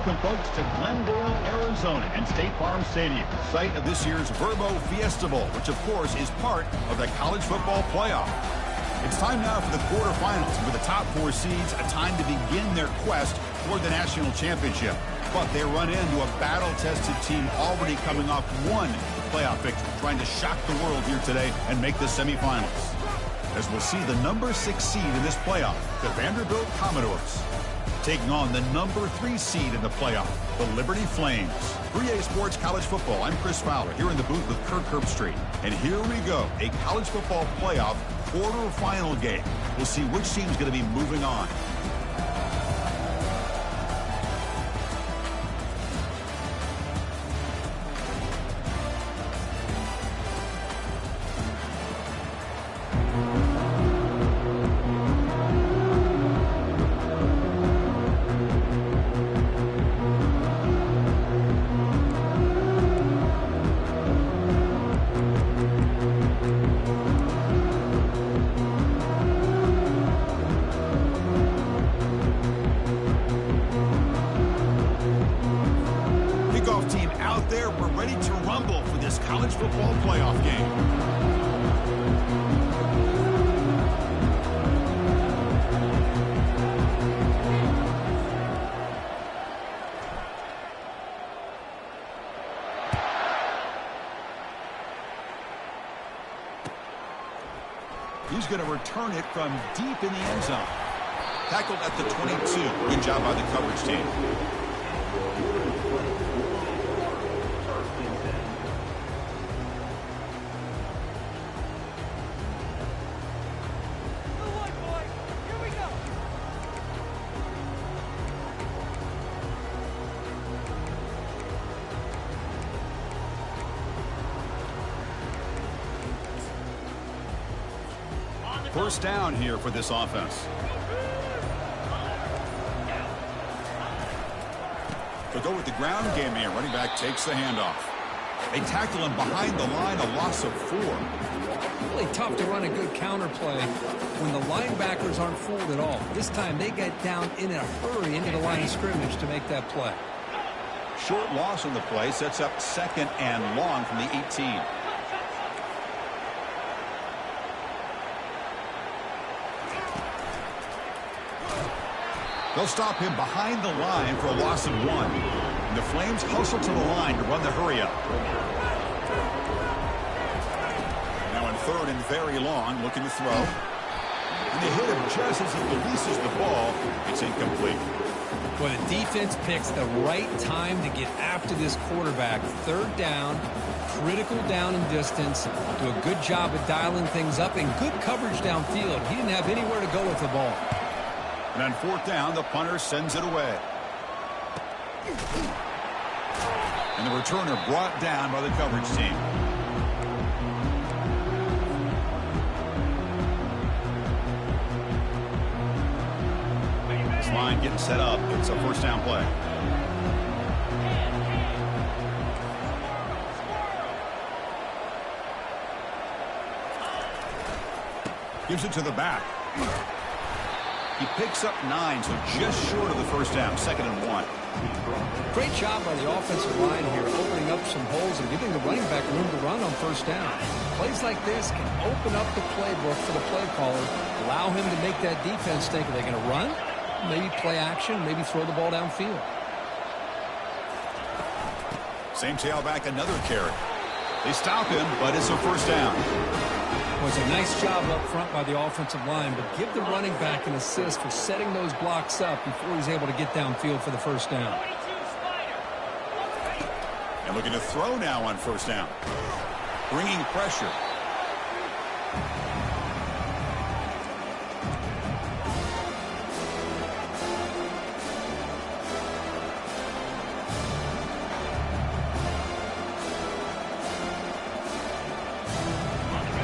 Welcome, folks, to Glendale, Arizona and State Farm Stadium, site of this year's Verbo Fiesta Bowl, which, of course, is part of the college football playoff. It's time now for the quarterfinals, and for the top 4 seeds, a time to begin their quest toward the national championship. But they run into a battle-tested team already coming off one playoff victory, trying to shock the world here today and make the semifinals. As we'll see the number 6 seed in this playoff, the Vanderbilt Commodores, taking on the number 3 seed in the playoff, the Liberty Flames. For EASports College Football, I'm Chris Fowler, here in the booth with Kirk Herbstreit. And here we go, a college football playoff quarterfinal game. We'll see which team's going to be moving on. Team out there, we're ready to rumble for this college football playoff game. He's going to return it from deep in the end zone. Tackled at the 22. Good job by the coverage team. First down here for this offense. They'll go with the ground game here. Running back takes the handoff. They tackle him behind the line, a loss of 4. Really tough to run a good counter play when the linebackers aren't fooled at all. This time they get down in a hurry into the line of scrimmage to make that play. Short loss on the play sets up 2nd and long from the 18. They'll stop him behind the line for a loss of 1. And the Flames hustle to the line to run the hurry up. Now in 3rd and very long, looking to throw. And they hit him just as he releases the ball. It's incomplete. Well, the defense picks the right time to get after this quarterback. 3rd down, critical down and distance. Do a good job of dialing things up and good coverage downfield. He didn't have anywhere to go with the ball. And on 4th down, the punter sends it away. And the returner brought down by the coverage team. This line getting set up. It's a 1st down play. Gives it to the back. He picks up 9, so just short of the 1st down, 2nd and 1. Great job by the offensive line here, opening up some holes and giving the running back room to run on 1st down. Plays like this can open up the playbook for the play caller, allow him to make that defense think, are they going to run? Maybe play action, maybe throw the ball downfield. Same tailback, another carry. They stop him, but it's a 1st down. It was a nice job up front by the offensive line, but give the running back an assist for setting those blocks up before he's able to get downfield for the 1st down. And looking to throw now on 1st down. Bringing pressure.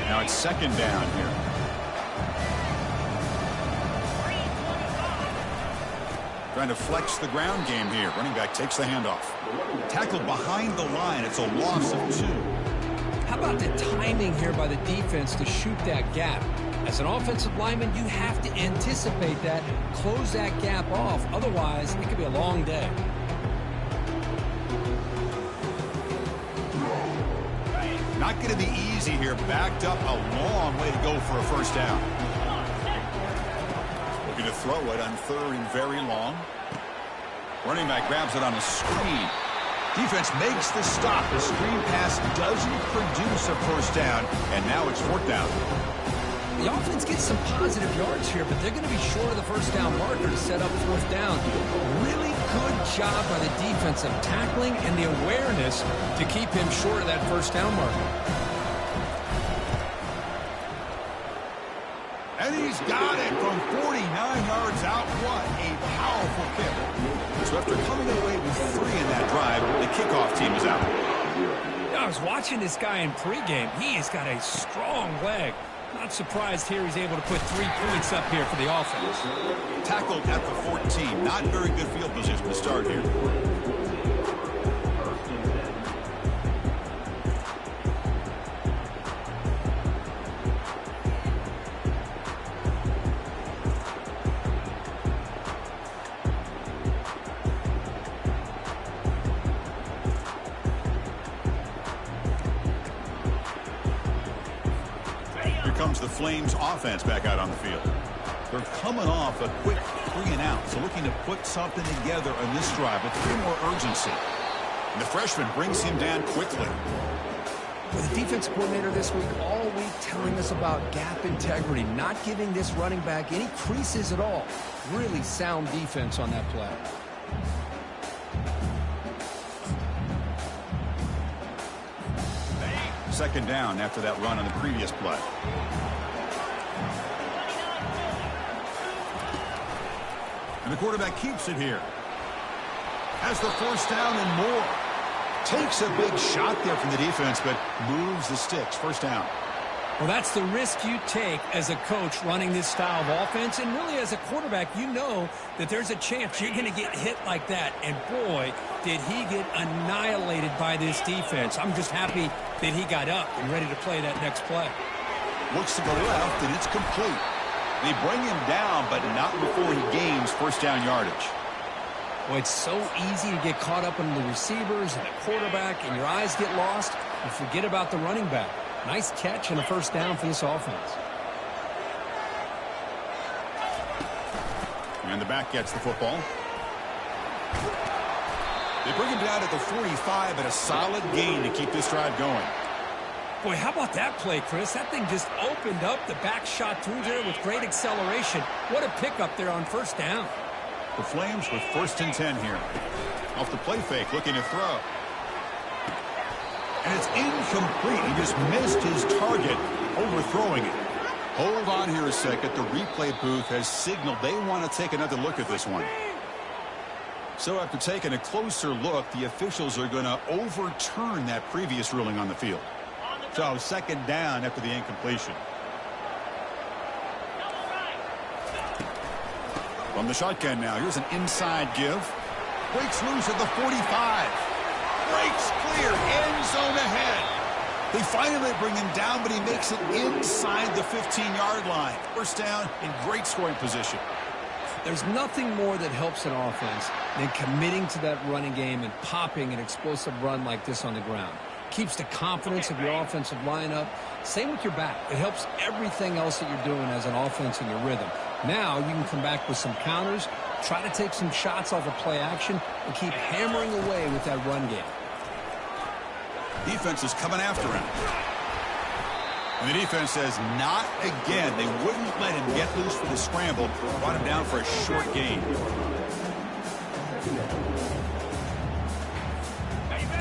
Now it's 2nd down here. Trying to flex the ground game here. Running back takes the handoff. Tackled behind the line. It's a loss of 2. How about the timing here by the defense to shoot that gap? As an offensive lineman, you have to anticipate that, close that gap off. Otherwise, it could be a long day. Not going to be easy here. Backed up a long way to go for a first down. Looking to throw it on 3rd and very long. Running back grabs it on a screen. Defense makes the stop. The screen pass doesn't produce a first down, and now it's 4th down. The offense gets some positive yards here, but they're going to be short of the first down marker to set up 4th down. Really good job by the defense of tackling and the awareness to keep him short of that first down marker. And he's got it from 49 yards out. What a powerful kick. So after coming away with 3 in that drive, the kickoff team is out. I was watching this guy in pregame. He has got a strong leg. Not surprised here he's able to put 3 points up here for the offense. Tackled at the 14. Not very good field position to start here. Comes the Flames offense back out on the field. They're coming off a quick 3 and out, so looking to put something together on this drive with a little more urgency. And the freshman brings him down quickly. With the defense coordinator this week, all week telling us about gap integrity, not giving this running back any creases at all. Really sound defense on that play. Second down after that run on the previous play. And the quarterback keeps it here. Has the first down and more. Takes a big shot there from the defense, but moves the sticks. First down. Well, that's the risk you take as a coach running this style of offense. And really as a quarterback, you know that there's a chance you're going to get hit like that. And boy, did he get annihilated by this defense. I'm just happy that he got up and ready to play that next play. Looks to the left, and it's complete. They bring him down, but not before he gains first down yardage. Well, it's so easy to get caught up in the receivers and the quarterback, and your eyes get lost. You forget about the running back. Nice catch and a first down for this offense. And the back gets the football. They bring him down at the 45, but a solid gain to keep this drive going. Boy, how about that play, Chris? That thing just opened up. The back shot through there with great acceleration. What a pickup there on first down. The Flames with 1st and 10 here. Off the play fake, looking to throw. And it's incomplete. He just missed his target, overthrowing it. Hold on here a second. The replay booth has signaled they want to take another look at this one. So after taking a closer look, the officials are going to overturn that previous ruling on the field. So second down after the incompletion. From the shotgun now, here's an inside give. Breaks loose at the 45. Breaks clear, end zone ahead. They finally bring him down, but he makes it inside the 15-yard line. First down in great scoring position. There's nothing more that helps an offense than committing to that running game and popping an explosive run like this on the ground. Keeps the confidence of your offensive lineup. Same with your back. It helps everything else that you're doing as an offense in your rhythm. Now you can come back with some counters, try to take some shots off of play action, and keep hammering away with that run game. Defense is coming after him. And the defense says not again. They wouldn't let him get loose for the scramble. Brought him down for a short gain.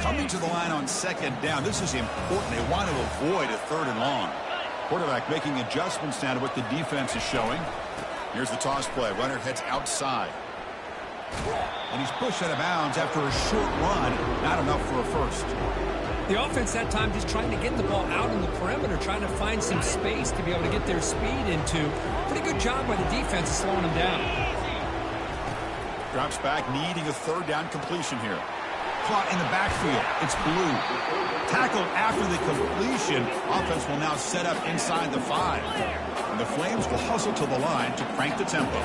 Coming to the line on second down. This is important. They want to avoid a 3rd and long. Quarterback making adjustments now to what the defense is showing. Here's the toss play. Runner heads outside. And he's pushed out of bounds after a short run. Not enough for a first. The offense that time just trying to get the ball out on the perimeter, trying to find some space to be able to get their speed into. Pretty good job by the defense of slowing them down. Drops back, needing a 3rd down completion here. Caught in the backfield. It's Blue. Tackled after the completion. Offense will now set up inside the 5. And the Flames will hustle to the line to crank the tempo.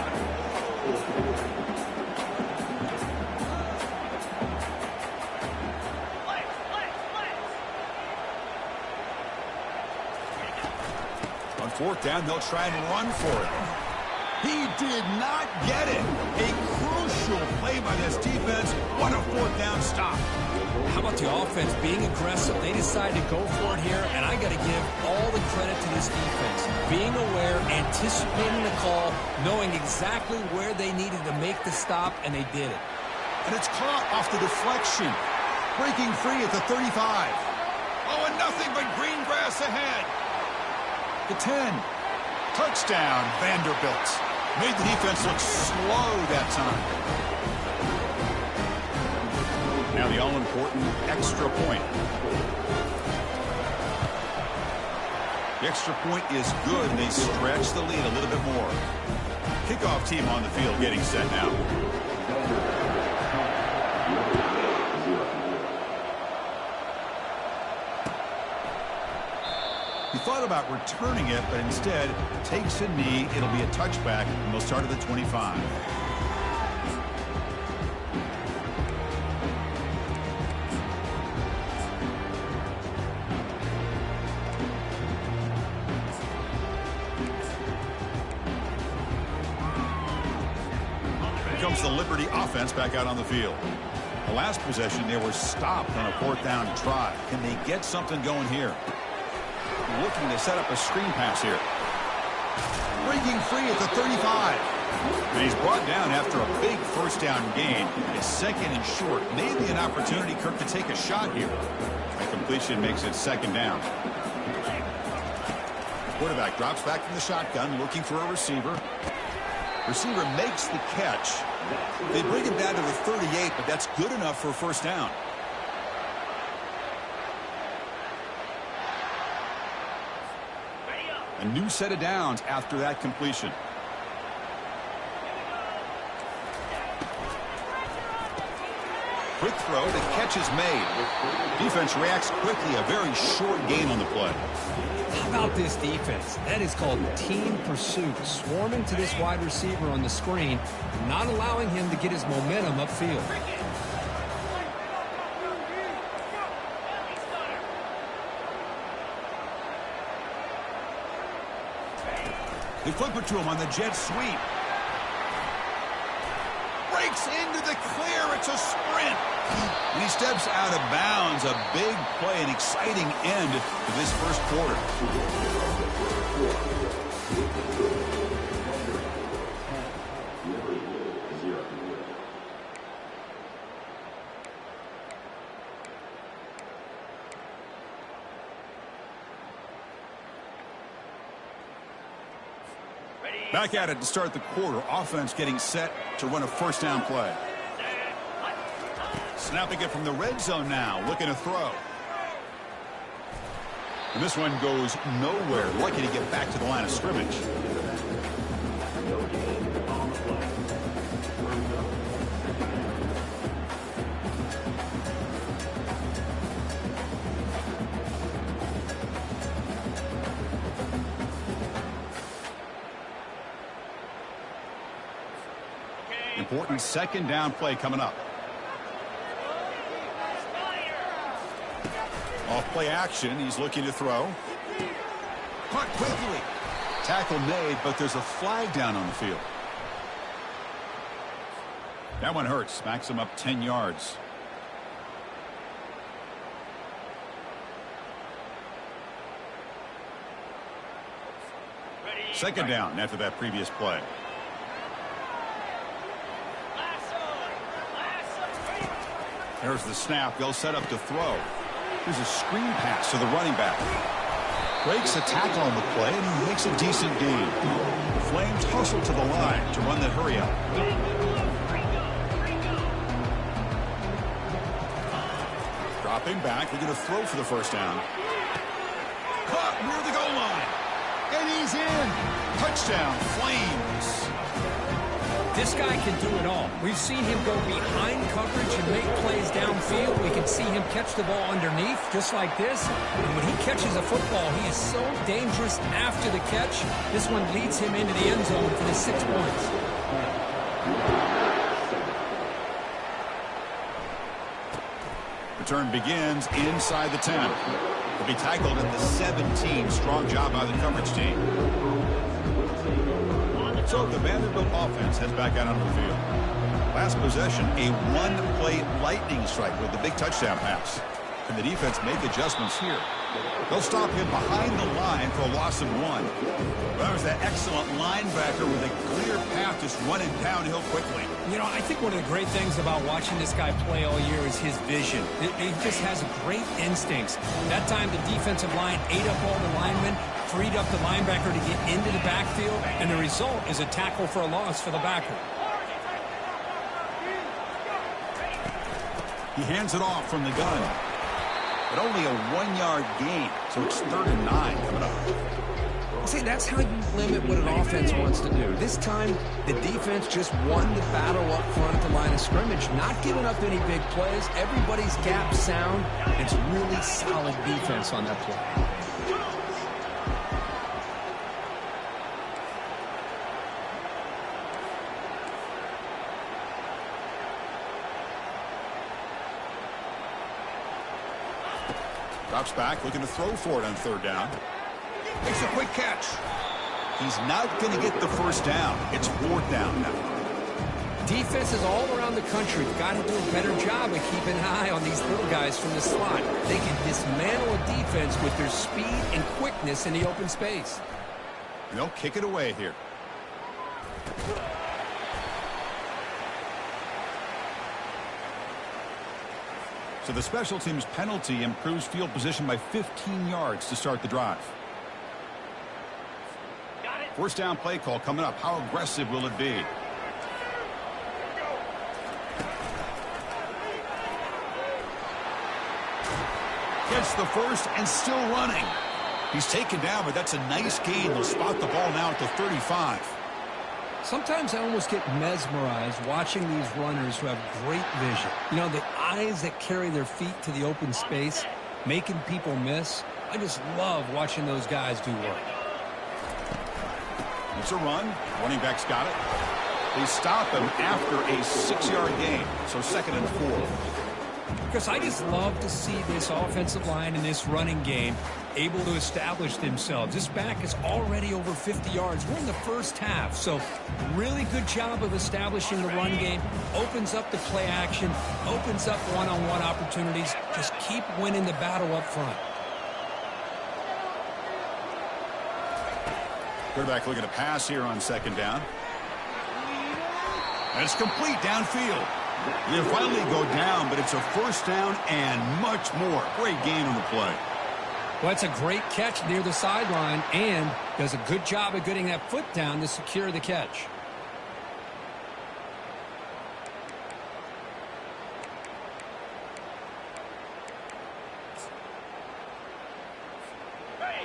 4th down, they'll try and run for it. He did not get it. A crucial play by this defense. What a 4th down stop. How about the offense being aggressive? They decided to go for it here, and I got to give all the credit to this defense. Being aware, anticipating the call, knowing exactly where they needed to make the stop, and they did it. And it's caught off the deflection. Breaking free at the 35. Oh, and nothing but green grass ahead. The 10. Touchdown, Vanderbilt. Made the defense look slow that time. Now the all-important extra point. The extra point is good, and they stretch the lead a little bit more. Kickoff team on the field getting set now. He thought about returning it, but instead takes a knee. It'll be a touchback, and they'll start at the 25. Here comes the Liberty offense back out on the field. The last possession, they were stopped on a 4th down try. Can they get something going here? Looking to set up a screen pass here. Breaking free at the 35. And he's brought down after a big 1st down gain. It's 2nd and short. Maybe an opportunity, Kirk, to take a shot here. A completion makes it 2nd down. Quarterback drops back from the shotgun, looking for a receiver. Receiver makes the catch. They bring him down to the 38, but that's good enough for a 1st down. A new set of downs after that completion. Quick throw, the catch is made. Defense reacts quickly, a very short gain on the play. How about this defense? That is called team pursuit. Swarming to this wide receiver on the screen, not allowing him to get his momentum upfield. They flip it to him on the jet sweep. Breaks into the clear. It's a sprint. And he steps out of bounds. A big play, an exciting end to this 1st quarter. Back at it to start the quarter. Offense getting set to run a 1st down play. Snapping it from the red zone now. Looking to throw. And this one goes nowhere. Lucky to get back to the line of scrimmage. Important 2nd down play coming up. Off play action. He's looking to throw. Caught quickly. Tackle made, but there's a flag down on the field. That one hurts. Backs him up 10 yards. Second down after that previous play. There's the snap. They'll set up to throw. Here's a screen pass to the running back. Breaks a tackle on the play, and he makes a decent gain. The Flames hustle to the line to run that hurry up. Dropping back. They're going to throw for the 1st down. Caught near the goal line. And he's in. Touchdown, Flames. This guy can do it all. We've seen him go behind coverage and make plays downfield. We can see him catch the ball underneath, just like this. And when he catches a football, he is so dangerous after the catch. This one leads him into the end zone for the 6 points. Return begins inside the 10. The He'll be tackled at the 17. Strong job by the coverage team. So the Vanderbilt offense heads back out on the field. Last possession, a one-play lightning strike with the big touchdown pass. Can the defense make adjustments here? They'll stop him behind the line for a loss of 1. Well, there's that excellent linebacker with a clear path just running downhill quickly. You know, I think one of the great things about watching this guy play all year is his vision. He just has great instincts. That time the defensive line ate up all the linemen, freed up the linebacker to get into the backfield, and the result is a tackle for a loss for the backer. He hands it off from the gun. But only a 1-yard gain, so it's 3rd and 9 coming up. See, that's how you limit what an offense wants to do. This time, the defense just won the battle up front at the line of scrimmage, not giving up any big plays. Everybody's gap sound. It's really solid defense on that play. Drops back, looking to throw for it on 3rd down. Makes a quick catch. He's not going to get the first down. It's 4th down now. Defenses all around the country have got to do a better job of keeping an eye on these little guys from the slot. They can dismantle a defense with their speed and quickness in the open space. They'll kick it away here. So the special teams penalty improves field position by 15 yards to start the drive. 1st down play call coming up. How aggressive will it be? Gets the first and still running. He's taken down, but that's a nice gain. They'll spot the ball now at the 35. Sometimes I almost get mesmerized watching these runners who have great vision. You know, the eyes that carry their feet to the open space, making people miss. I just love watching those guys do work. It's a run. Running back's got it. They stop him after a 6-yard gain. So 2nd and 4. Because I just love to see this offensive line in this running game able to establish themselves. This back is already over 50 yards. We're in the first half, so really good job of establishing the run game. Opens up the play action, opens up one-on-one opportunities. Just keep winning the battle up front. Quarterback looking to pass here on 2nd down. And it's complete downfield. They finally go down, but it's a 1st down and much more. Great gain on the play. Well, that's a great catch near the sideline and does a good job of getting that foot down to secure the catch.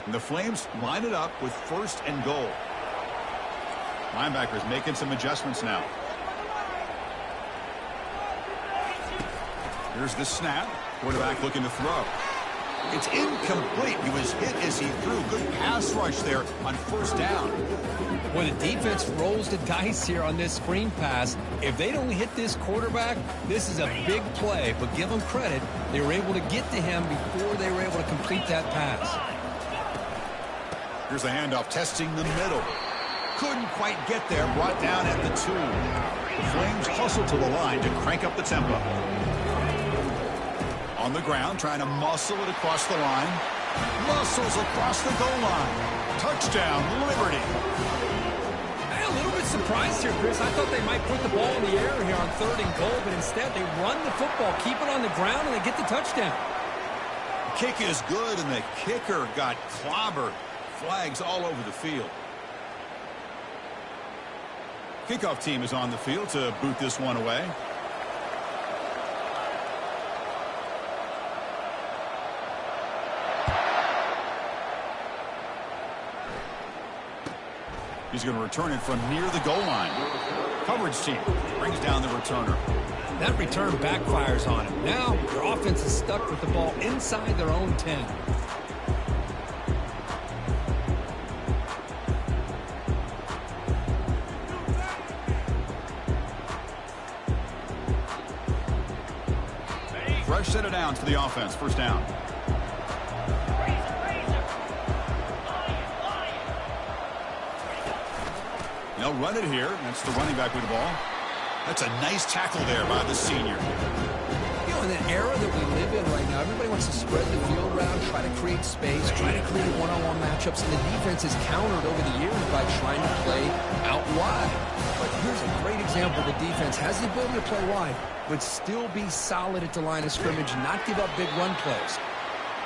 And the Flames line it up with 1st and goal. Linebackers making some adjustments now. Here's the snap. Quarterback looking to throw. It's incomplete. He was hit as he threw. Good pass rush there on 1st down. Well, the defense rolls the dice here on this screen pass. If they don't hit this quarterback, this is a big play. But give them credit. They were able to get to him before they were able to complete that pass. Here's the handoff, testing the middle. Couldn't quite get there. Brought down at the 2. The Flames hustle to the line to crank up the tempo. On the ground, trying to muscle it across the line. Muscles across the goal line. Touchdown, Liberty. I'm a little bit surprised here, Chris. I thought they might put the ball in the air here on 3rd and goal, but instead they run the football, keep it on the ground, and they get the touchdown. The kick is good, and the kicker got clobbered. Flags all over the field. Kickoff team is on the field to boot this one away. He's going to return it from near the goal line. Coverage team brings down the returner. That return backfires on him. Now their offense is stuck with the ball inside their own 10. Fresh set of downs for the offense. 1st down. They'll run it here. That's the running back with the ball. That's a nice tackle there by the senior. You know, in the era that we live in right now, everybody wants to spread the field around, try to create space, try to create one-on-one matchups, and the defense has countered over the years by trying to play out wide. But here's a great example. The defense has the ability to play wide, but still be solid at the line of scrimmage, not give up big run plays.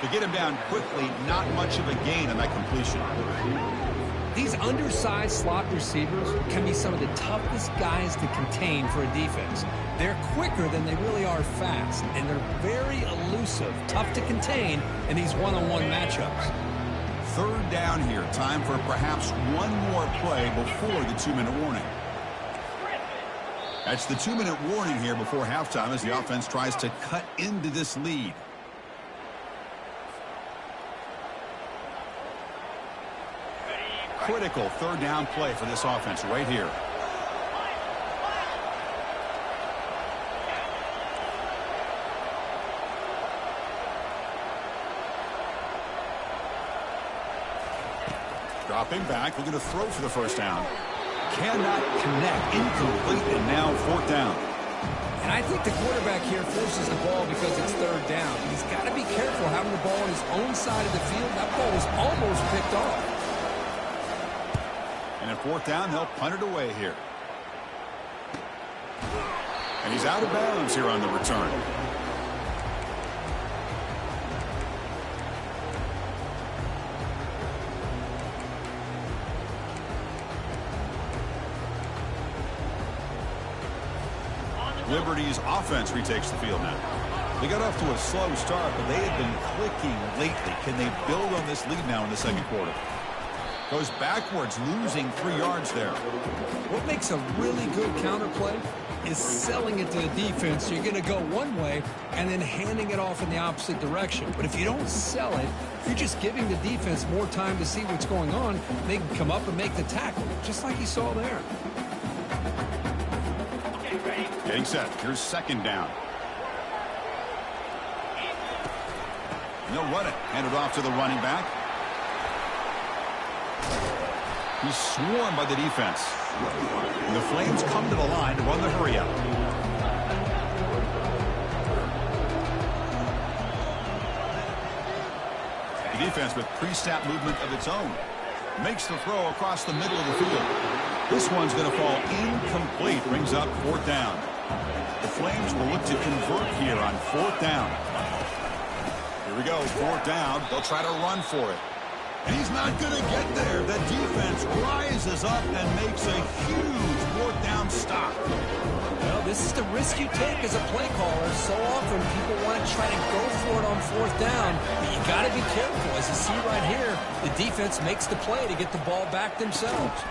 To get him down quickly, not much of a gain on that completion. These undersized slot receivers can be some of the toughest guys to contain for a defense. They're quicker than they really are fast, and they're very elusive, tough to contain in these one-on-one matchups. Third down here. Time for perhaps one more play before the 2-minute warning. That's the 2-minute warning here before halftime as the offense tries to cut into this lead. Critical third down play for this offense right here. Dropping back, looking to throw for the first down. Cannot connect, incomplete, and now fourth down. And I think the quarterback here forces the ball because it's third down. He's got to be careful having the ball on his own side of the field. That ball was almost picked off. And at fourth down, they'll punt it away here. And he's out of bounds here on the return. Liberty's offense retakes the field now. They got off to a slow start, but they have been clicking lately. Can they build on this lead now in the second quarter? Goes backwards, losing 3 yards there. What makes a really good counter play is selling it to the defense. So you're going to go one way and then handing it off in the opposite direction. But if you don't sell it, if you're just giving the defense more time to see what's going on, they can come up and make the tackle, just like you saw there. Getting set. Here's second down. And they'll run it. Hand it off to the running back. He's swarmed by the defense. And the Flames come to the line to run the hurry out. The defense with pre-snap movement of its own. Makes the throw across the middle of the field. This one's going to fall incomplete. Brings up fourth down. The Flames will look to convert here on fourth down. Here we go, fourth down. They'll try to run for it. And he's not going to get there. The defense rises up and makes a huge fourth down stop. Well, this is the risk you take as a play caller. So often people want to try to go for it on fourth down. But you got to be careful. As you see right here, the defense makes the play to get the ball back themselves.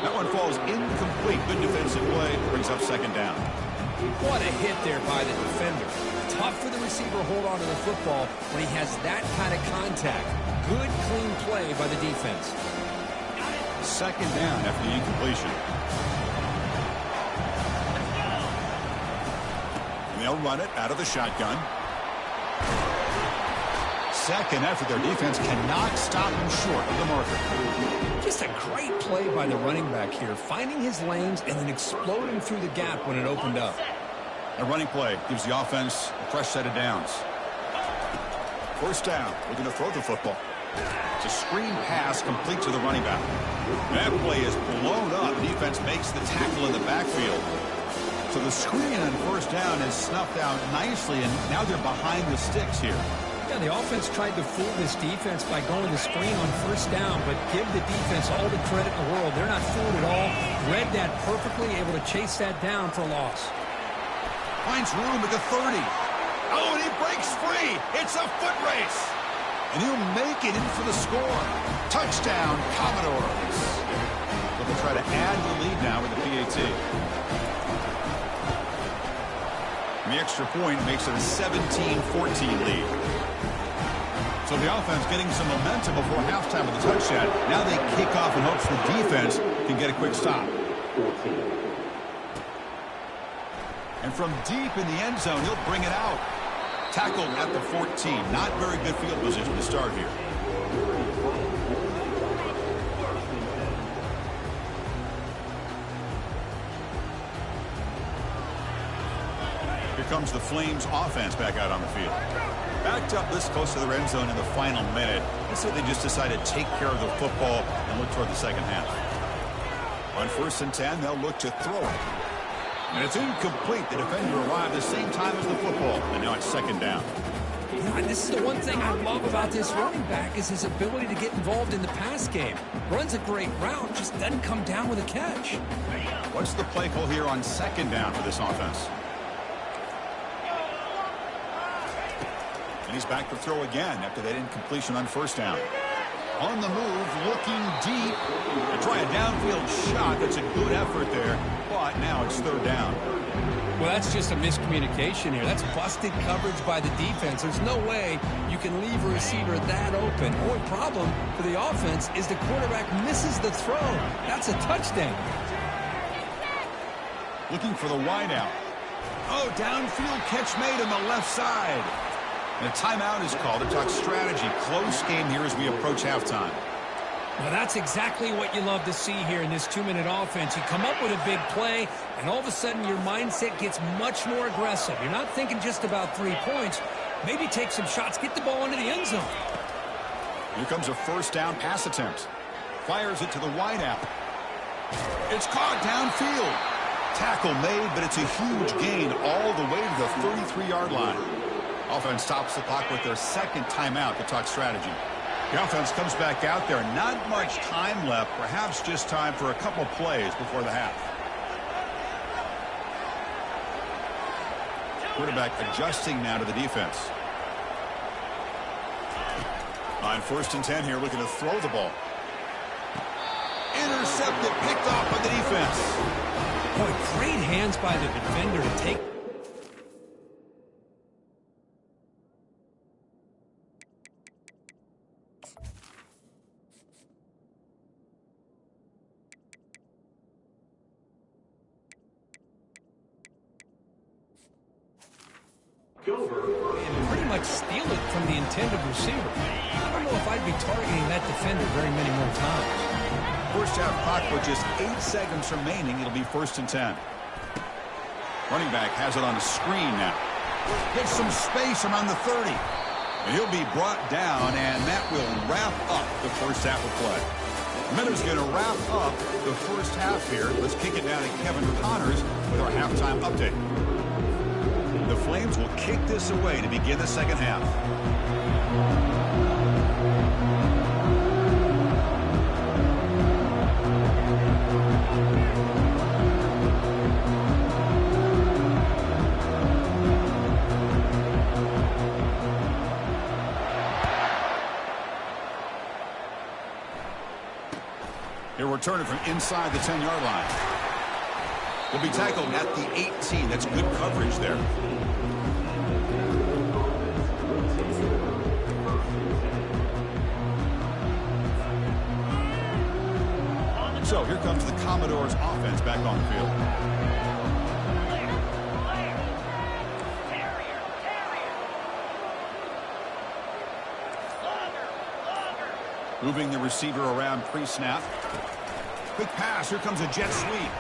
That one falls incomplete. Good defensive play. Brings up second down. What a hit there by the defender. Tough for the receiver to hold on to the football when he has that kind of contact. Good, clean play by the defense. Second down after the incompletion. And they'll run it out of the shotgun. Second effort. Their defense cannot stop him short of the marker. Just a great play by the running back here, finding his lanes and then exploding through the gap when it opened up. A running play gives the offense a fresh set of downs. First down. We're going to throw the football. It's a screen pass complete to the running back. That play is blown up. Defense makes the tackle in the backfield. So the screen on first down is snuffed out nicely, and now they're behind the sticks here. Yeah, the offense tried to fool this defense by going to screen on first down, but give the defense all the credit in the world. They're not fooled at all. Read that perfectly, able to chase that down for a loss. Finds room at the 30. Oh, and he breaks free. It's a foot race. And he'll make it in for the score. Touchdown, Commodores. They'll try to add the lead now with the PAT. And the extra point makes it a 17-14 lead. So the offense getting some momentum before halftime with the touchdown. Now they kick off in hopes the defense can get a quick stop. And from deep in the end zone, he'll bring it out. Tackled at the 14. Not very good field position to start here. Here comes the Flames offense back out on the field. Backed up this close to the end zone in the final minute. Let's say they just decided to take care of the football and look toward the second half. On 1st and 10, they'll look to throw it. And it's incomplete. The defender arrived the same time as the football. And now it's 2nd down. And this is the one thing I love about this running back is his ability to get involved in the pass game. Runs a great route, just doesn't come down with a catch. What's the play call here on 2nd down for this offense? And he's back to throw again after that incompletion on 1st down. On the move, looking deep. To try a downfield shot. That's a good effort there. But now it's 3rd down. Well, that's just a miscommunication here. That's busted coverage by the defense. There's no way you can leave a receiver that open. Only problem for the offense is the quarterback misses the throw. That's a touchdown. Looking for the wideout. Oh, downfield catch made on the left side. And a timeout is called to talk strategy. Close game here as we approach halftime. Well, that's exactly what you love to see here in this 2-minute offense. You come up with a big play, and all of a sudden your mindset gets much more aggressive. You're not thinking just about 3 points. Maybe take some shots, get the ball into the end zone. Here comes a 1st down pass attempt. Fires it to the wideout. It's caught downfield. Tackle made, but it's a huge gain all the way to the 33-yard line. Offense stops the clock with their 2nd timeout to talk strategy. The offense comes back out there. Not much time left. Perhaps just time for a couple plays before the half. Quarterback adjusting now to the defense. On 1st and 10 here, looking to throw the ball. Intercepted, picked off by the defense. Boy, great hands by the defender to take. And pretty much steal it from the intended receiver. I don't know if I'd be targeting that defender very many more times. 1st half clock with just 8 seconds remaining. It'll be 1st and 10. Running back has it on the screen now. Gets some space around the 30. And he'll be brought down, and that will wrap up the 1st half of play. Miller's going to wrap up the 1st half here. Let's kick it down to Kevin Connors with our halftime update. The Flames will kick this away to begin the 2nd half. He'll return it from inside the 10-yard line. Will be tackled at the 18. That's good coverage there. So here comes the Commodores offense back on the field. Moving the receiver around pre-snap. Quick pass. Here comes a jet sweep.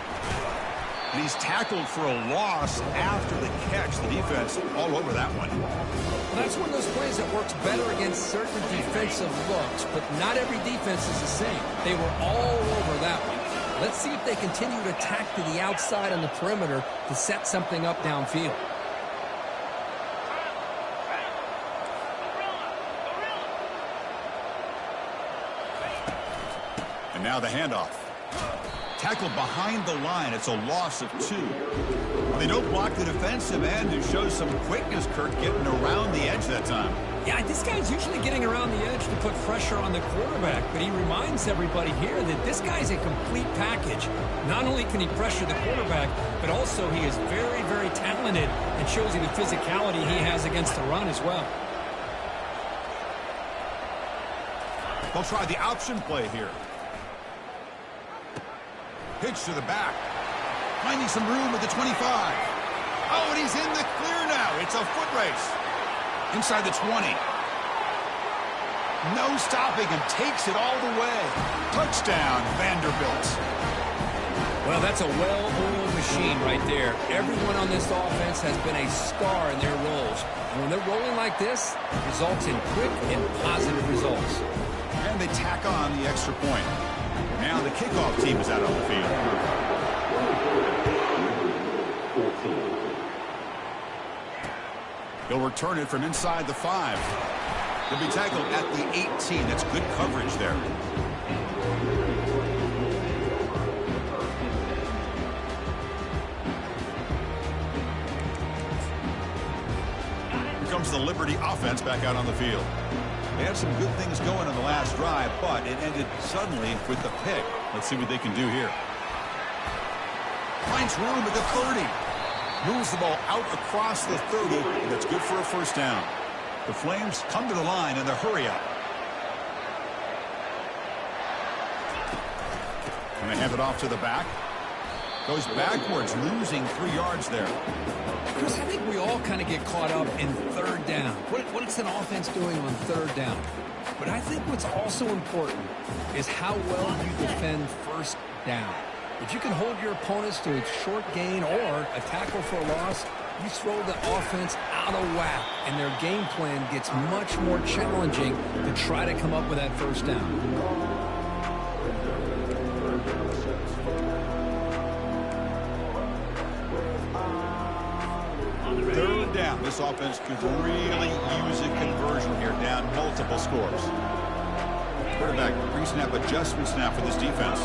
And he's tackled for a loss after the catch. The defense all over that one. Well, that's one of those plays that works better against certain defensive looks, but not every defense is the same. They were all over that one. Let's see if they continue to tack to the outside on the perimeter to set something up downfield. And now the handoff. Tackled behind the line. It's a loss of 2. They don't block the defensive end, who shows some quickness, Kirk, getting around the edge that time. Yeah, this guy's usually getting around the edge to put pressure on the quarterback, but he reminds everybody here that this guy's a complete package. Not only can he pressure the quarterback, but also he is very, very talented and shows you the physicality he has against the run as well. They'll try the option play here. Pitch to the back. Finding some room at the 25. Oh, and he's in the clear now. It's a foot race. Inside the 20. No stopping him. Takes it all the way. Touchdown, Vanderbilt. Well, that's a well-oiled machine right there. Everyone on this offense has been a star in their roles. And when they're rolling like this, it results in quick and positive results. And they tack on the extra point. Now the kickoff team is out on the field. He'll return it from inside the 5. He'll be tackled at the 18. That's good coverage there. Here comes the Liberty offense back out on the field. They had some good things going on the last drive, but it ended suddenly with the pick. Let's see what they can do here. Finds room at the 30. Moves the ball out across the 30, and that's good for a first down. The Flames come to the line in the hurry-up. And they hand it off to the back. Goes backwards, losing 3 yards there. Chris, I think we all kind of get caught up in third down. What is an offense doing on third down? But I think what's also important is how well you defend first down. If you can hold your opponents to a short gain or a tackle for a loss, you throw the offense out of whack, and their game plan gets much more challenging to try to come up with that first down. Third down. This offense could really use a conversion here, down multiple scores. Quarterback pre-snap adjustments now for this defense.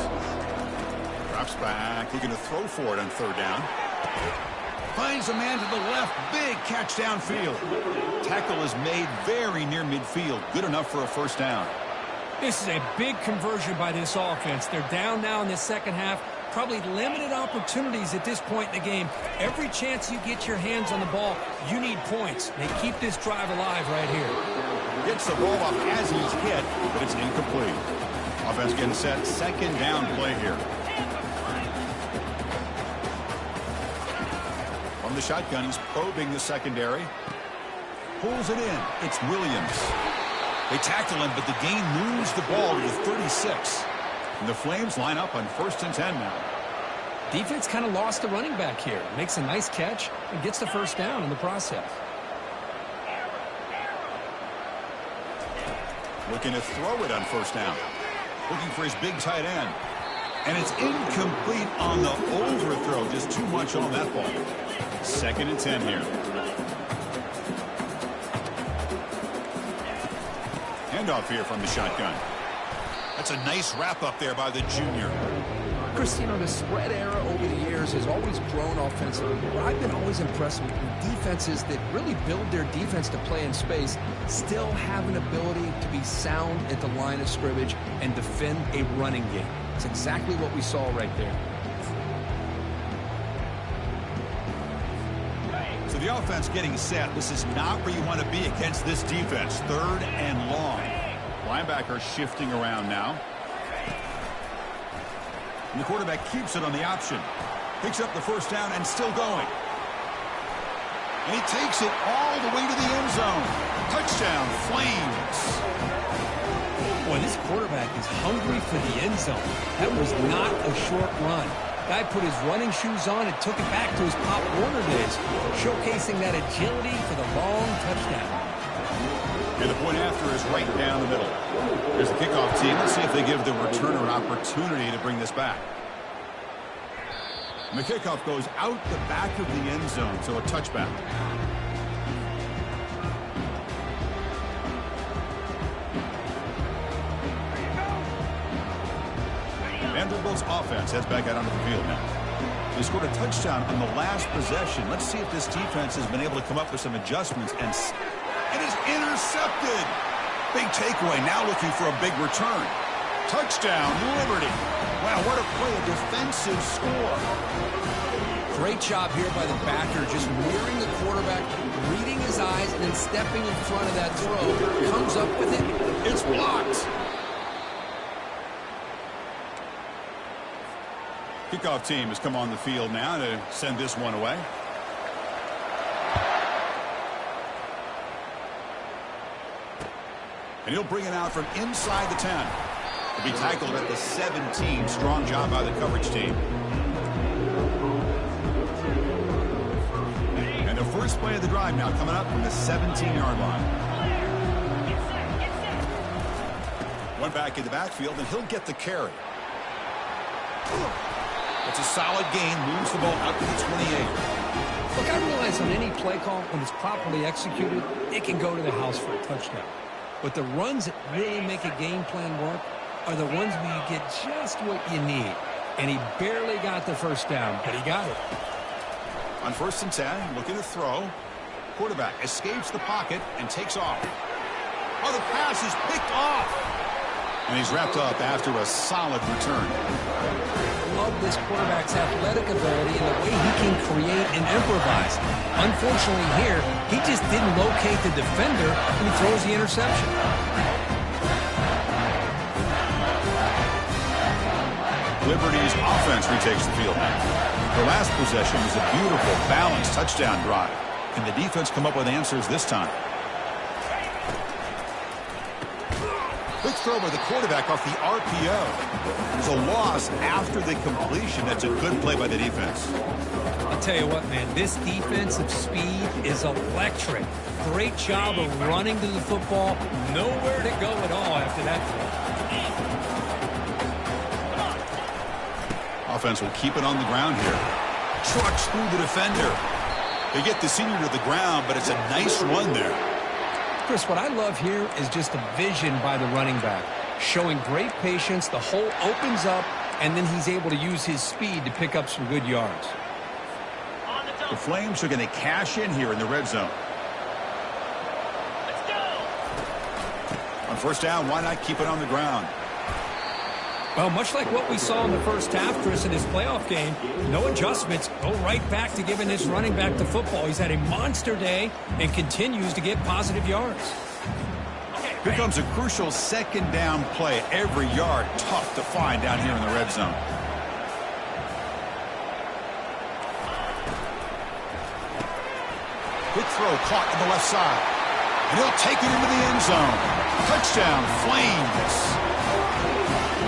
Drops back. He's going to throw for it on third down. Finds a man to the left. Big catch downfield. Tackle is made very near midfield. Good enough for a first down. This is a big conversion by this offense. They're down now in the second half. Probably limited opportunities at this point in the game. Every chance you get your hands on the ball, you need points. They keep this drive alive right here. Gets the ball up as he's hit, but it's incomplete. Offense getting set. Second down play here. From the shotgun, he's probing the secondary. Pulls it in. It's Williams. They tackle him, but the gain moves the ball to the 36. And the Flames line up on 1st and 10 now. Defense kind of lost the running back here. Makes a nice catch and gets the first down in the process. Looking to throw it on first down. Looking for his big tight end. And it's incomplete on the overthrow. Just too much on that ball. 2nd and 10 here. Handoff here from the shotgun. That's a nice wrap-up there by the junior. Chris, you know, the spread era over the years has always grown offensively. But I've been always impressed with defenses that really build their defense to play in space, still have an ability to be sound at the line of scrimmage and defend a running game. It's exactly what we saw right there. So the offense getting set. This is not where you want to be against this defense. 3rd and long. Linebacker shifting around now. And the quarterback keeps it on the option. Picks up the first down and still going. And he takes it all the way to the end zone. Touchdown, Flames. Boy, this quarterback is hungry for the end zone. That was not a short run. Guy put his running shoes on and took it back to his Pop Warner days, showcasing that agility for the long touchdown. And the point after is right down the middle. Here's the kickoff team. Let's see if they give the returner an opportunity to bring this back. And the kickoff goes out the back of the end zone, so a touchback. Vanderbilt's offense heads back out onto the field now. They scored a touchdown on the last possession. Let's see if this defense has been able to come up with some adjustments. And it is intercepted. Big takeaway. Now looking for a big return. Touchdown, Liberty. Wow, what a play. A defensive score. Great job here by the backer, just mirroring the quarterback, reading his eyes, and then stepping in front of that throw. Comes up with it. It's blocked. Kickoff team has come on the field now to send this one away. And he'll bring it out from inside the 10. He'll be tackled at the 17. Strong job by the coverage team. First play of the drive now coming up from the 17-yard line. One back in the backfield, and he'll get the carry. It's a solid gain, moves the ball out to the 28. Look, I realize on any play call, when it's properly executed, it can go to the house for a touchdown. But the runs that really make a game plan work are the ones where you get just what you need. And he barely got the first down, but he got it. On 1st and 10, looking to throw. Quarterback escapes the pocket and takes off. Oh, the pass is picked off. And he's wrapped up after a solid return. I love this quarterback's athletic ability and the way he can create and improvise. Unfortunately here, he just didn't locate the defender and he throws the interception. Liberty's offense retakes the field now. Their last possession was a beautiful, balanced touchdown drive. Can the defense come up with answers this time? Quick throw by the quarterback off the RPO. There's a loss after the completion. That's a good play by the defense. I'll tell you what, man, this defensive speed is electric. Great job of running to the football. Nowhere to go at all after that throw. Offense will keep it on the ground here. Trucks through the defender. They get the senior to the ground, but it's a nice run there. Chris, what I love here is just the vision by the running back. Showing great patience, the hole opens up, and then he's able to use his speed to pick up some good yards. The Flames are going to cash in here in the red zone. Let's go. On 1st down, why not keep it on the ground? Well, much like what we saw in the first half, Chris, in his playoff game, no adjustments. Go right back to giving this running back the football. He's had a monster day and continues to get positive yards. Here comes a crucial 2nd down play. Every yard tough to find down here in the red zone. Quick throw caught on the left side. And he'll take it into the end zone. Touchdown, Flames.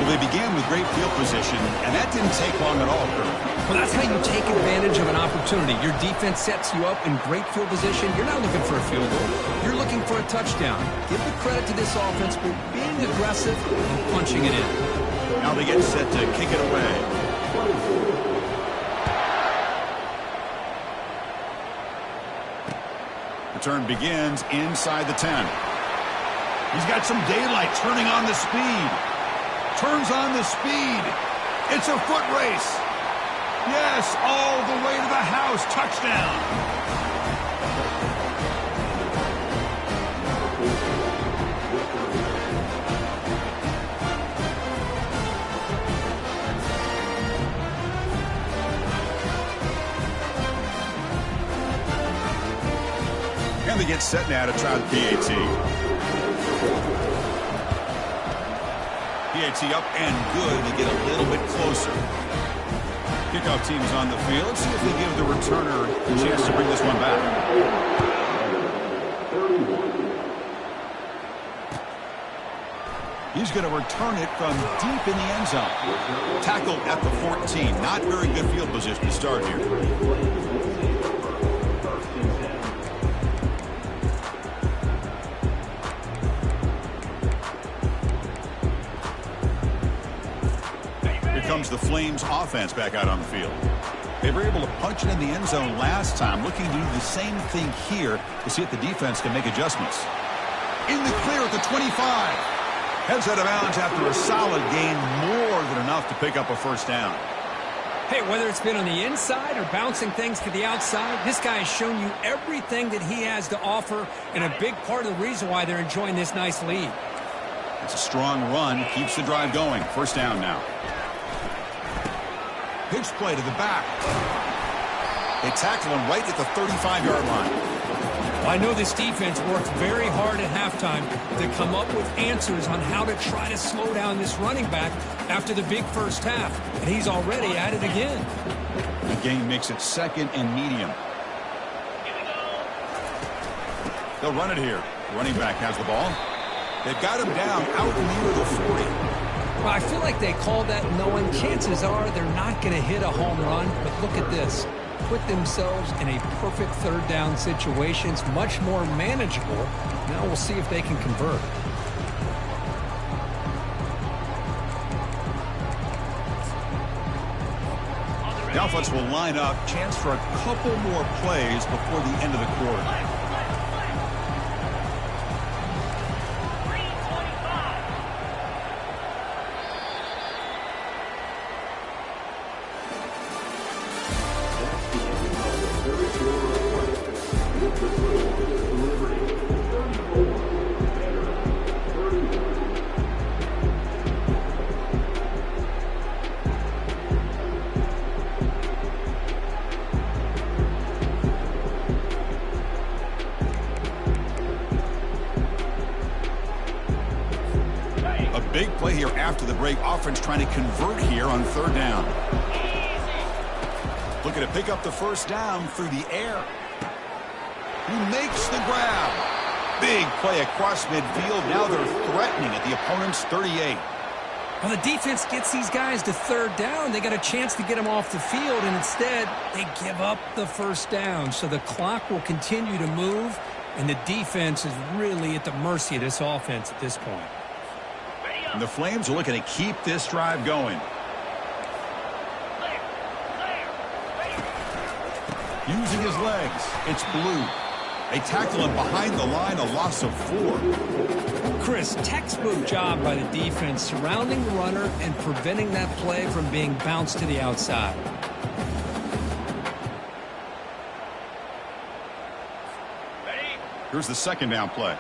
Well, they began with great field position, and that didn't take long at all, Kurt. Well, that's how you take advantage of an opportunity. Your defense sets you up in great field position. You're not looking for a field goal. You're looking for a touchdown. Give the credit to this offense for being aggressive and punching it in. Now they get set to kick it away. Return begins inside the 10. He's got some daylight turning on the speed. Turns on the speed. It's a foot race. Yes, all the way to the house. Touchdown. And they get set now to try the PAT. PAT up and good to get a little bit closer. Kickoff team is on the field. Let's see if they give the returner a chance to bring this one back. He's going to return it from deep in the end zone. Tackled at the 14. Not very good field position to start here. Comes the Flames offense back out on the field. They were able to punch it in the end zone last time, looking to do the same thing here to see if the defense can make adjustments. In the clear at the 25. Heads out of bounds after a solid gain, more than enough to pick up a 1st down. Hey, whether it's been on the inside or bouncing things to the outside, this guy has shown you everything that he has to offer, and a big part of the reason why they're enjoying this nice lead. It's a strong run, keeps the drive going. 1st down now. Pitch play to the back. They tackle him right at the 35-yard line. Well, I know this defense worked very hard at halftime to come up with answers on how to try to slow down this running back after the big first half. And he's already at it again. The game makes it 2nd and medium. They'll run it here. Running back has the ball. They've got him down out near the 40. Well, I feel like they call that knowing chances are they're not going to hit a home run, but look at this. put themselves in a perfect third down situation. It's much more manageable. Now we'll see if they can convert. The offense will line up. Chance for a couple more plays before the end of the quarter. Big play here after the break. Offense trying to convert here on third down. Looking to pick up the first down through the air. He makes the grab. Big play across midfield. Now they're threatening at the opponent's 38. Well, the defense gets these guys to third down. They got a chance to get them off the field, and instead they give up the first down. So the clock will continue to move, and the defense is really at the mercy of this offense at this point. And the Flames are looking to keep this drive going. Using his legs, it's Blue. They tackle him behind the line, a loss of 4. Chris, textbook job by the defense surrounding the runner and preventing that play from being bounced to the outside. Here's the second down play.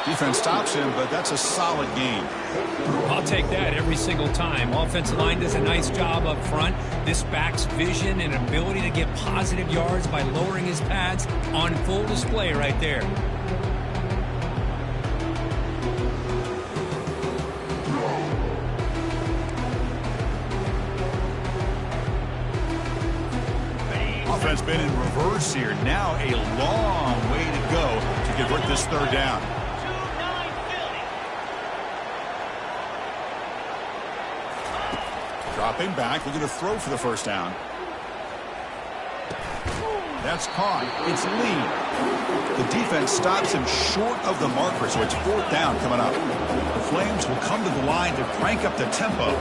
Defense stops him, but that's a solid game. I'll take that every single time. Offensive line does a nice job up front. This back's vision and ability to get positive yards by lowering his pads on full display right there. Offense been in reverse here. Now a long way to go to convert this third down. Dropping back, looking to throw for the first down. That's caught. It's Lee. The defense stops him short of the marker, so it's fourth down coming up. The Flames will come to the line to crank up the tempo.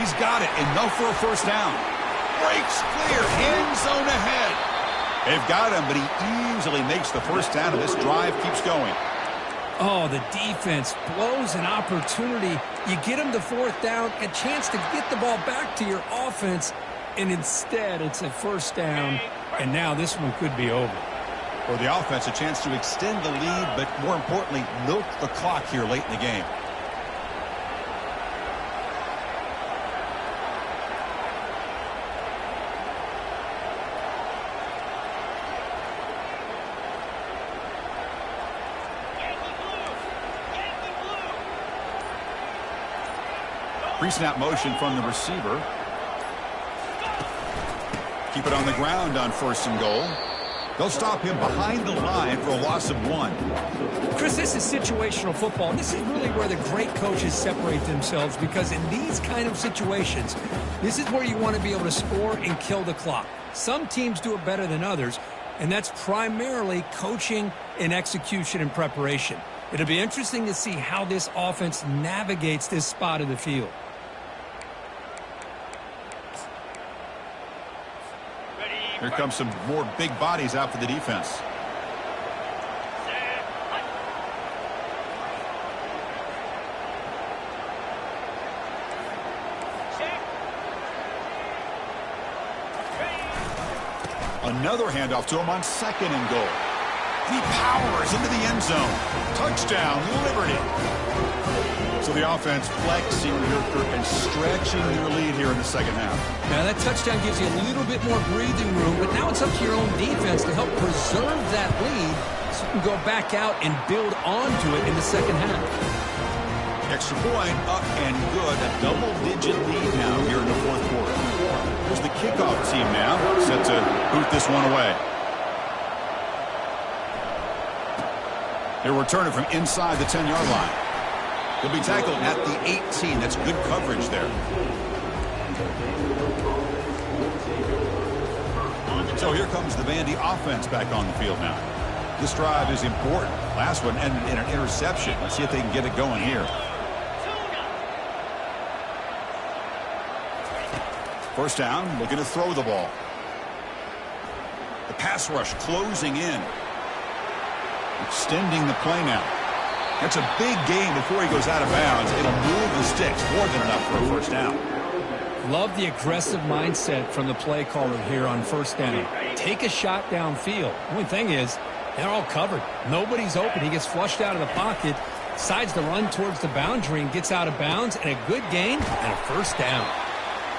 He's got it. Enough for a first down. Breaks clear. End zone ahead. They've got him, but he easily makes the first down, and this drive keeps going. Oh, the defense blows an opportunity. You get them to fourth down, a chance to get the ball back to your offense, and instead it's a first down, and now this one could be over. For the offense, a chance to extend the lead, but more importantly, milk the clock here late in the game. Pre-snap motion from the receiver. Keep it on the ground on first and goal. They'll stop him behind the line for a loss of 1. Chris, this is situational football. This is really where the great coaches separate themselves, because in these kind of situations, this is where you want to be able to score and kill the clock. Some teams do it better than others, and that's primarily coaching and execution and preparation. It'll be interesting to see how this offense navigates this spot of the field. Here comes some more big bodies out for the defense. Another handoff to him on second and goal. He powers into the end zone. Touchdown, Liberty. So the offense flexing and stretching their lead here in the second half. Now that touchdown gives you a little bit more breathing room, but now it's up to your own defense to help preserve that lead so you can go back out and build onto it in the second half. Extra point up and good. A double-digit lead now here in the fourth quarter. Here's the kickoff team now, set to boot this one away. He'll return it from inside the 10-yard line. He'll be tackled at the 18. That's good coverage there. So here comes the Vandy offense back on the field now. This drive is important. Last one ended in an interception. Let's see if they can get it going here. First down, looking to throw the ball. The pass rush closing in. Extending the play now. That's a big gain before he goes out of bounds. It'll move the sticks more than enough for a first down. Love the aggressive mindset from the play caller here on first down. Take a shot downfield. Only thing is, they're all covered. Nobody's open. He gets flushed out of the pocket, decides to run towards the boundary and gets out of bounds, and a good gain and a first down.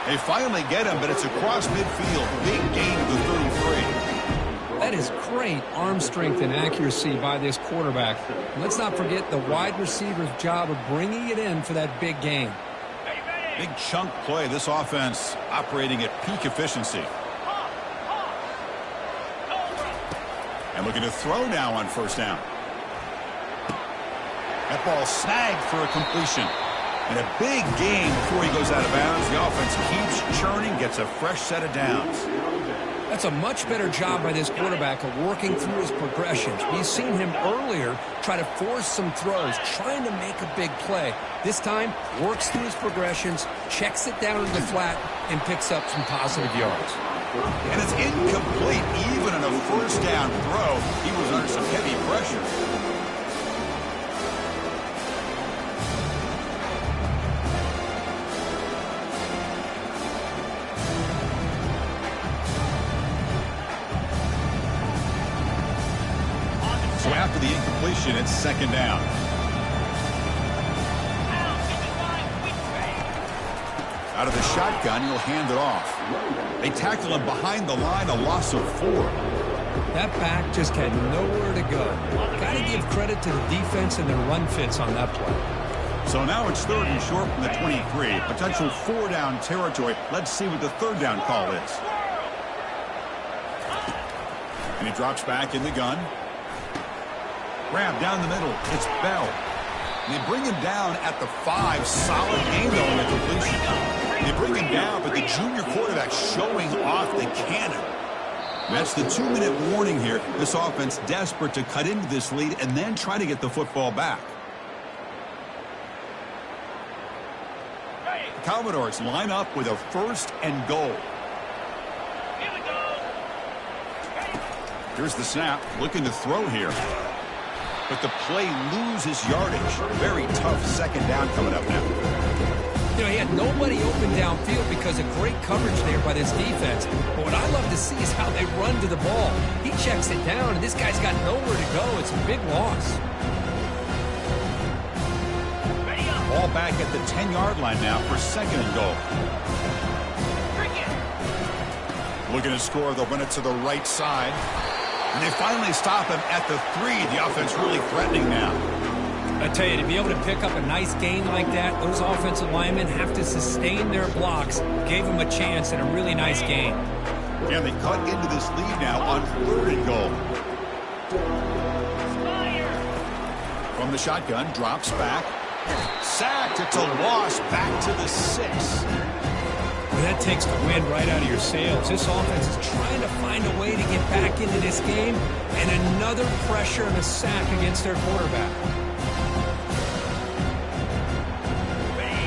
They finally get him, but it's across midfield. Big gain of the 33. That is great arm strength and accuracy by this quarterback. And let's not forget the wide receiver's job of bringing it in for that big gain. Big chunk play. This offense operating at peak efficiency. And looking to throw now on first down. That ball snagged for a completion. And a big gain before he goes out of bounds. The offense keeps churning, gets a fresh set of downs. That's a much better job by this quarterback of working through his progressions. We've seen him earlier try to force some throws, trying to make a big play. This time, works through his progressions, checks it down to the flat, and picks up some positive yards. And it's incomplete. Even on a first down throw, he was under some heavy pressure. So after the incompletion, it's second down. Out of the shotgun, he'll hand it off. They tackle him behind the line, a loss of 4. That back just had nowhere to go. Got to give credit to the defense and their run fits on that play. So now it's third and short from the 23. Potential 4-down territory. Let's see what the third down call is. And he drops back in the gun. Grab down the middle. It's Bell. And they bring him down at the 5. Solid gain, though, in the completion. They bring him down, but the junior quarterback showing off the cannon. That's the 2-minute warning here. This offense desperate to cut into this lead and then try to get the football back. The Commodores line up with a first and goal. Here's the snap. Looking to throw here. But the play loses yardage. Very tough second down coming up now. You know, he had nobody open downfield because of great coverage there by this defense. But what I love to see is how they run to the ball. He checks it down, and this guy's got nowhere to go. It's a big loss. Ball back at the 10-yard line now for second and goal. Looking to score. They'll run it to the right side. And they finally stop him at the 3. The offense really threatening now. I tell you, to be able to pick up a nice gain like that, those offensive linemen have to sustain their blocks. Gave them a chance and a really nice gain. And they cut into this lead now on third and goal. From the shotgun, drops back. Sacked. It's a loss back to the 6. Well, that takes the wind right out of your sails. This offense is trying to find a way to get back into this game, and another pressure and a sack against their quarterback.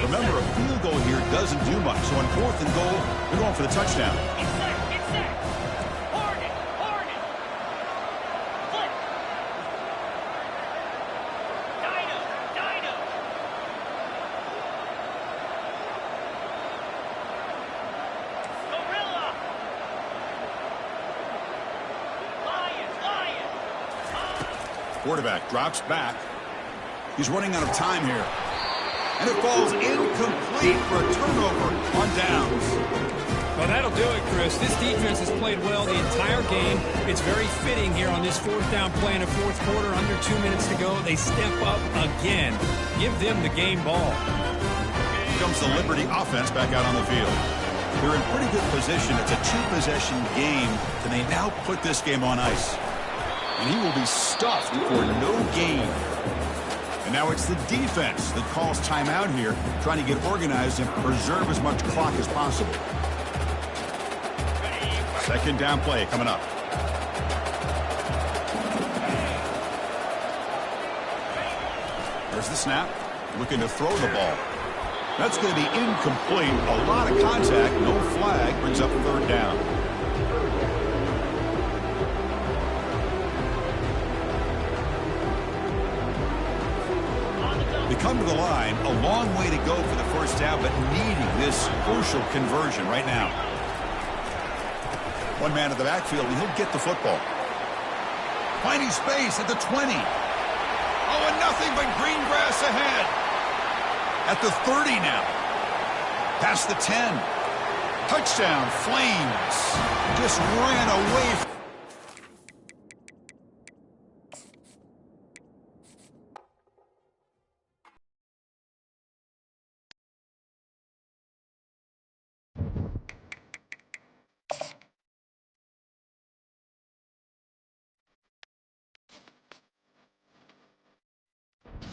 Remember, a field goal here doesn't do much. So on fourth and goal, they're going for the touchdown. Quarterback drops back. He's running out of time here. And it falls incomplete for a turnover on downs. Well, that'll do it, Chris. This defense has played well the entire game. It's very fitting here on this fourth down play in the fourth quarter. Under 2 minutes to go. They step up again. Give them the game ball. Here comes the Liberty offense back out on the field. They're in pretty good position. It's a two-possession game. Can they now put this game on ice? And he will be stuffed for no gain. And now it's the defense that calls timeout here, trying to get organized and preserve as much clock as possible. Second down play coming up. There's the snap. Looking to throw the ball. That's going to be incomplete. A lot of contact. No flag. Brings up third down. They come to the line. A long way to go for the first down, but needing this crucial conversion right now. One man in the backfield, and he'll get the football. Finding space at the 20. Oh, and nothing but green grass ahead. At the 30 now. Past the 10. Touchdown, Flames. Just ran away.